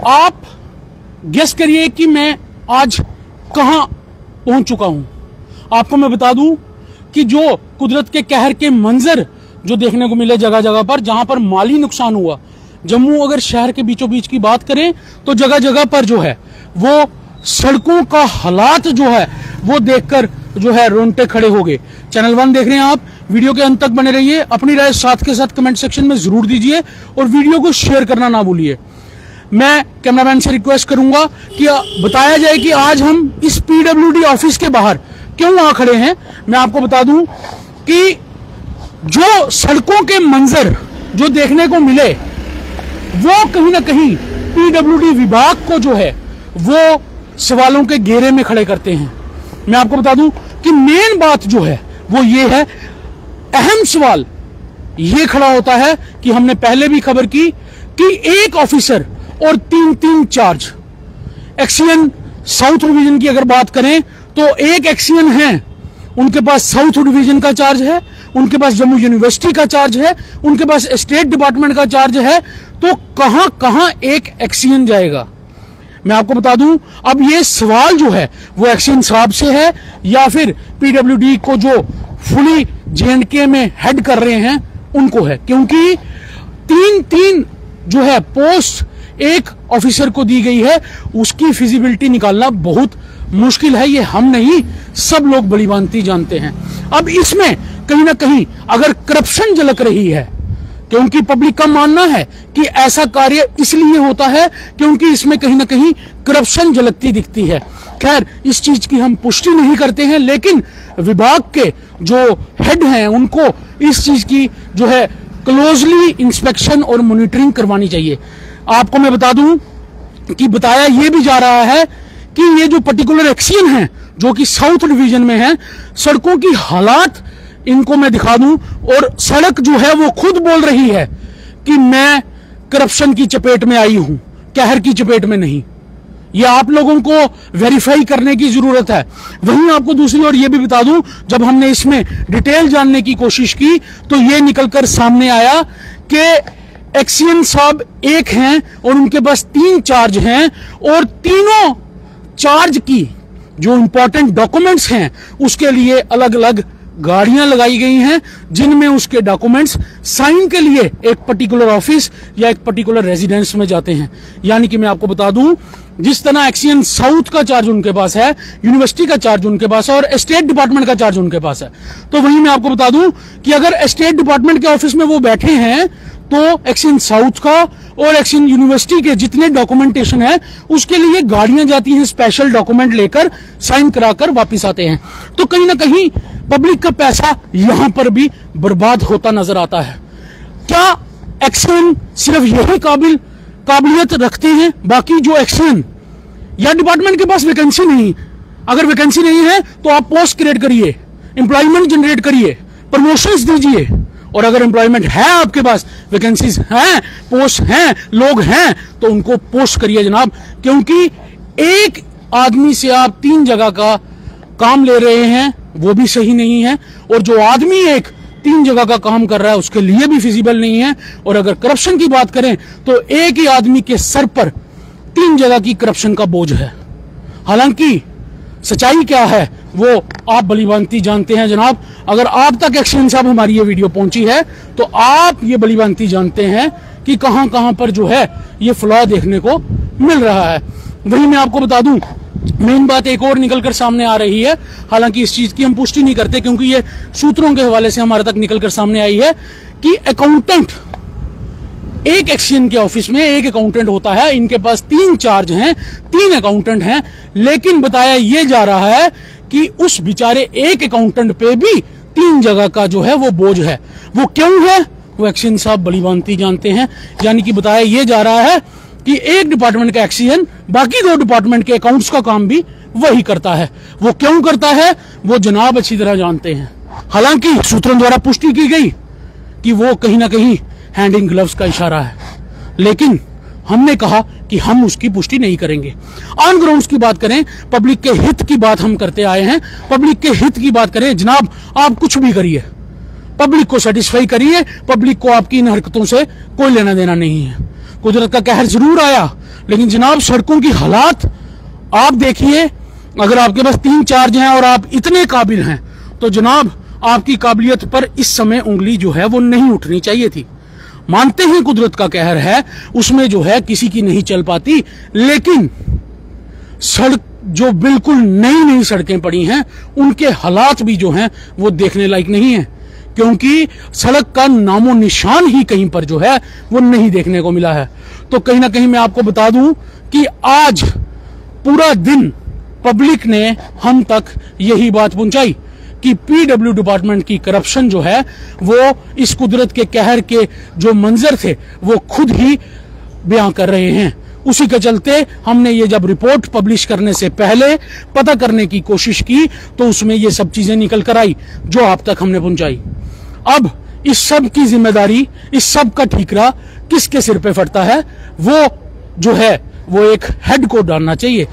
आप गेस करिए कि मैं आज कहां पहुंच चुका हूं। आपको मैं बता दूं कि जो कुदरत के कहर के मंजर जो देखने को मिले जगह जगह पर, जहां पर माली नुकसान हुआ, जम्मू अगर शहर के बीचों बीच की बात करें तो जगह जगह पर जो है वो सड़कों का हालात जो है वो देखकर जो है रोंगटे खड़े हो गए। चैनल 1 देख रहे हैं आप, वीडियो के अंत तक बने रहिए, अपनी राय साथ के साथ कमेंट सेक्शन में जरूर दीजिए और वीडियो को शेयर करना ना भूलिए। मैं कैमरामैन से रिक्वेस्ट करूंगा कि बताया जाए कि आज हम इस पीडब्ल्यूडी ऑफिस के बाहर क्यों वहां खड़े हैं। मैं आपको बता दूं कि जो सड़कों के मंजर जो देखने को मिले वो कहीं ना कहीं पीडब्ल्यूडी विभाग को जो है वो सवालों के घेरे में खड़े करते हैं। मैं आपको बता दूं कि मेन बात जो है वो ये है, अहम सवाल ये खड़ा होता है कि हमने पहले भी खबर की कि एक ऑफिसर और 3 चार्ज। एक्सीएन साउथ डिवीजन की अगर बात करें तो एक एक्सीएन है, उनके पास साउथ डिवीजन का चार्ज है, उनके पास जम्मू यूनिवर्सिटी का चार्ज है, उनके पास स्टेट डिपार्टमेंट का चार्ज है, तो कहां कहां एक एक्सीएन जाएगा। मैं आपको बता दूं, अब ये सवाल जो है वो एक्सीएन साहब से है या फिर पीडब्ल्यूडी को जो फुली जेएंडके में हेड कर रहे हैं उनको है, क्योंकि 3 जो है पोस्ट एक ऑफिसर को दी गई है, उसकी फिजिबिलिटी निकालना बहुत मुश्किल है। ये हम नहीं, सब लोग बड़ी भांति जानते हैं। अब इसमें कहीं ना कहीं अगर करप्शन झलक रही है, क्योंकि पब्लिक का मानना है कि ऐसा कार्य इसलिए होता है क्योंकि इसमें कहीं ना कहीं करप्शन झलकती दिखती है। खैर, इस चीज की हम पुष्टि नहीं करते हैं, लेकिन विभाग के जो हेड हैं उनको इस चीज की जो है क्लोजली इंस्पेक्शन और मॉनिटरिंग करवानी चाहिए। आपको मैं बता दूं कि बताया यह भी जा रहा है कि ये जो पर्टिकुलर एक्सीएन है जो कि साउथ डिवीजन में है, सड़कों की हालात इनको मैं दिखा दूं, और सड़क जो है वो खुद बोल रही है कि मैं करप्शन की चपेट में आई हूं, कहर की चपेट में नहीं। ये आप लोगों को वेरीफाई करने की जरूरत है। वहीं आपको दूसरी ओर ये भी बता दूं, जब हमने इसमें डिटेल जानने की कोशिश की तो ये निकलकर सामने आया कि एक्सीएन साहब एक हैं और उनके पास 3 चार्ज हैं, और तीनों चार्ज की जो इंपॉर्टेंट डॉक्यूमेंट्स हैं उसके लिए अलग अलग गाड़ियां लगाई गई हैं, जिनमें उसके डॉक्यूमेंट्स साइन के लिए एक पर्टिकुलर ऑफिस या एक पर्टिकुलर रेजिडेंस में जाते हैं। यानी कि मैं आपको बता दूं, जिस तरह एक्सीएन साउथ का चार्ज उनके पास है, यूनिवर्सिटी का चार्ज उनके पास है और स्टेट डिपार्टमेंट का चार्ज उनके पास है, तो वहीं मैं आपको बता दूं कि अगर स्टेट डिपार्टमेंट के ऑफिस में वो बैठे हैं तो एक्सीएन साउथ का और एक्सीएन यूनिवर्सिटी के जितने डॉक्यूमेंटेशन है उसके लिए गाड़ियां जाती हैं, स्पेशल डॉक्यूमेंट लेकर साइन कराकर वापिस आते हैं। तो कहीं ना कहीं पब्लिक का पैसा यहां पर भी बर्बाद होता नजर आता है। क्या एक्सीएन सिर्फ यही काबिलियत रखते हैं? बाकी जो एक्सीएन या डिपार्टमेंट के पास वैकेंसी नहीं, अगर वैकेंसी नहीं है तो आप पोस्ट क्रिएट करिए, एम्प्लॉयमेंट जनरेट करिए, प्रमोशंस दीजिए, और अगर एम्प्लॉयमेंट है आपके पास, वैकेंसीज हैं, पोस्ट हैं, लोग हैं, तो उनको पोस्ट करिए जनाब। क्योंकि एक आदमी से आप 3 जगह का काम ले रहे हैं वो भी सही नहीं है, और जो आदमी एक 3 जगह का काम कर रहा है उसके लिए भी फिजिबल नहीं है। और अगर करप्शन की बात करें तो एक ही आदमी के सर पर 3 जगह की करप्शन का बोझ है। हालांकि सच्चाई क्या है वो आप भलीभांति जानते हैं जनाब। अगर आप तक एक्सीएन साहब हमारी ये वीडियो पहुंची है तो आप ये भलीभांति जानते हैं कि कहां कहां पर जो है ये फ्लॉ देखने को मिल रहा है। वहीं मैं आपको बता दूं, मेन बात एक और निकलकर सामने आ रही है, हालांकि इस चीज की हम पुष्टि नहीं करते क्योंकि ये सूत्रों के हवाले से हमारे तक निकलकर सामने आई है कि अकाउंटेंट, एक एक्सीएन के ऑफिस में एक अकाउंटेंट होता है, इनके पास 3 चार्ज हैं, 3 अकाउंटेंट हैं, लेकिन बताया यह जा रहा है कि उस बेचारे एक अकाउंटेंट पे भी 3 जगह का जो है वो बोझ है। वो क्यों है वो एक्सीएन साहब बड़ी भांति जानते हैं। यानी कि बताया यह जा रहा है कि एक डिपार्टमेंट का एक्सीएन बाकी 2 डिपार्टमेंट के अकाउंट्स का काम भी वही करता है। वो क्यों करता है वो जनाब अच्छी तरह जानते हैं। हालांकि सूत्रों द्वारा पुष्टि की गई कि वो कहीं ना कहीं हैंड इन ग्लव्स का इशारा है, लेकिन हमने कहा कि हम उसकी पुष्टि नहीं करेंगे। ऑन ग्राउंड्स की बात करें, पब्लिक के हित की बात हम करते आए हैं। पब्लिक के हित की बात करें जनाब, आप कुछ भी करिए, पब्लिक को सेटिस्फाई करिए, पब्लिक को आपकी इन हरकतों से कोई लेना देना नहीं है। कुदरत का कहर जरूर आया, लेकिन जनाब सड़कों की हालात आप देखिए। अगर आपके पास 3 चार्ज हैं और आप इतने काबिल हैं तो जनाब आपकी काबिलियत पर इस समय उंगली जो है वो नहीं उठनी चाहिए थी। मानते हैं कुदरत का कहर है, उसमें जो है किसी की नहीं चल पाती, लेकिन सड़क जो बिल्कुल नई नई सड़कें पड़ी हैं उनके हालात भी जो हैं वो देखने लायक नहीं है, क्योंकि सड़क का नामो निशान ही कहीं पर जो है वो नहीं देखने को मिला है। तो कहीं ना कहीं मैं आपको बता दूं कि आज पूरा दिन पब्लिक ने हम तक यही बात पहुंचाई कि पीडब्ल्यू डिपार्टमेंट की करप्शन जो है वो इस कुदरत के कहर के जो मंजर थे वो खुद ही बयां कर रहे हैं। उसी के चलते हमने ये जब रिपोर्ट पब्लिश करने से पहले पता करने की कोशिश की तो उसमें ये सब चीजें निकल कर आई जो आप तक हमने पहुंचाई। अब इस सब की जिम्मेदारी, इस सब का ठीकरा किसके सिर पे फटता है? वो जो है वो एक हेड को डालना चाहिए।